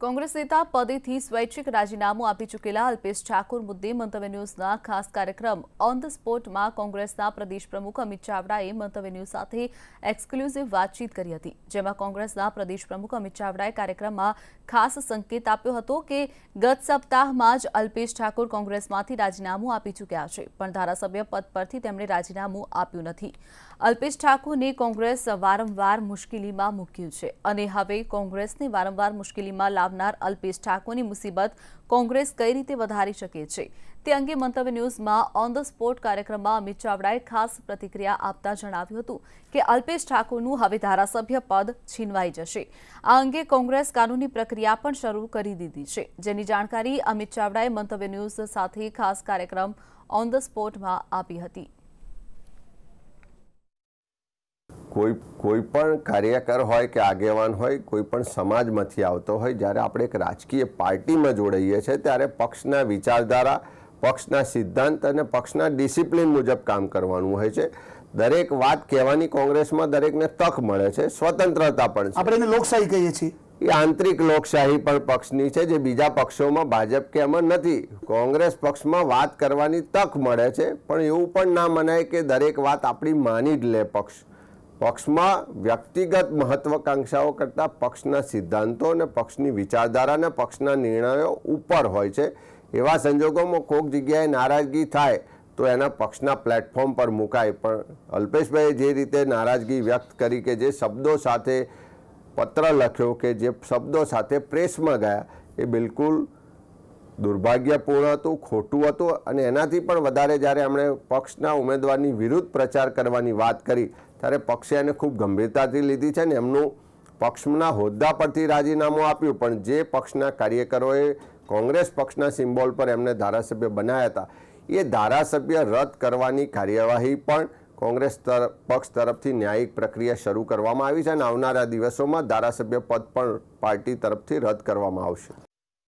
કોંગ્રેસ નેતા પદેથી સ્વૈચ્છિક રાજીનામું આપી ચૂકેલા અલ્પેશ ઠાકોર મુદ્દે મંતવ્ય ન્યૂઝના ખાસ કાર્યક્રમ ઓન ધ સ્પોટમાં કોંગ્રેસના પ્રદેશ પ્રમુખ અમિત ચાવડાએ મંતવ્ય ન્યૂઝ સાથે એક્સક્લુઝિવ વાતચીત કરી હતી, જેમાં કોંગ્રેસના પ્રદેશ પ્રમુખ અમિત ચાવડાએ કાર્યક્રમમાં ખાસ સંકેત આપ્યો હતો કે ગત સપ્તાહમાં જ અલ્પેશ ઠાકોર કોંગ્રેસમાંથી રાજીનામું આપી ચૂક્યા છે, પણ ધારાસભ્ય પદ પરથી તેમણે રાજીનામું આપ્યું નથી। અલ્પેશ ઠાકોરને કોંગ્રેસ વારંવાર મુશ્કેલીમાં મૂક્યું છે અને હવે કોંગ્રેસને વારંવાર મુશ્કેલીમાં લાવનાર અલ્પેશ ઠાકોરની મુસીબત કોંગ્રેસ કઈ રીતે વધારી શકે છે તે અંગે મંતવ્ય ન્યૂઝમાં ઓન ધ સ્પોટ કાર્યક્રમમાં અમિત ચાવડાએ ખાસ પ્રતિક્રિયા આપતા જણાવ્યું હતું કે અલ્પેશ ઠાકોરનું હવે ધારાસભ્ય પદ છીનવાઈ જશે। આ અંગે કોંગ્રેસ કાનૂની પ્રક્રિયા પણ શરૂ કરી દીધી છે, જેની જાણકારી અમિત ચાવડાએ મંતવ્ય ન્યૂઝ સાથે ખાસ કાર્યક્રમ ઓન ધ સ્પોટમાં આપી હતી। કોઈ પણ કાર્યકર હોય કે આગેવાન હોય, કોઈ પણ સમાજમાંથી આવતો હોય, જ્યારે આપણે એક રાજકીય પાર્ટીમાં જોડાઈએ છીએ ત્યારે પક્ષના વિચારધારા, પક્ષના સિદ્ધાંત અને પક્ષના ડિસિપ્લિન મુજબ કામ કરવાનું હોય છે। દરેક વાત કહેવાની કોંગ્રેસમાં દરેકને તક મળે છે, સ્વતંત્રતા પણ છે। આપણે એને લોકશાહી કહીએ છીએ। એ આંતરિક લોકશાહી પણ પક્ષની છે, જે બીજા પક્ષોમાં ભાજપ કે એમાં નથી। કોંગ્રેસ પક્ષમાં વાત કરવાની તક મળે છે, પણ એવું પણ ના મનાય કે દરેક વાત આપણી માની જ લે પક્ષમાં વ્યક્તિગત મહત્વાકાંક્ષાઓ કરતાં પક્ષના સિદ્ધાંતો અને પક્ષની વિચારધારા અને પક્ષના નિર્ણયો ઉપર હોય છે। એવા સંજોગોમાં કોઈક જગ્યાએ નારાજગી થાય તો એના પક્ષના પ્લેટફોર્મ પર મુકાય, પણ અલ્પેશભાઈએ જે રીતે નારાજગી વ્યક્ત કરી કે જે શબ્દો સાથે પત્ર લખ્યો કે જે શબ્દો સાથે પ્રેસમાં ગયા, એ બિલકુલ દુર્ભાગ્યપૂર્ણ હતું, ખોટું હતું। અને એનાથી પણ વધારે જ્યારે એમણે પક્ષના ઉમેદવારની વિરુદ્ધ પ્રચાર કરવાની વાત કરી ત્યારે પક્ષે એને ખૂબ ગંભીરતાથી લીધી છે ને એમનું પક્ષના હોદ્દા પરથી રાજીનામું આપ્યું, પણ જે પક્ષના કાર્યકરોએ કોંગ્રેસ પક્ષના સિમ્બોલ પર એમને ધારાસભ્ય બનાવ્યા હતા, એ ધારાસભ્ય રદ કરવાની કાર્યવાહી પણ કોંગ્રેસ પક્ષ તરફથી ન્યાયિક પ્રક્રિયા શરૂ કરવામાં આવી છે અને આવનારા દિવસોમાં ધારાસભ્ય પદ પણ પાર્ટી તરફથી રદ કરવામાં આવશે।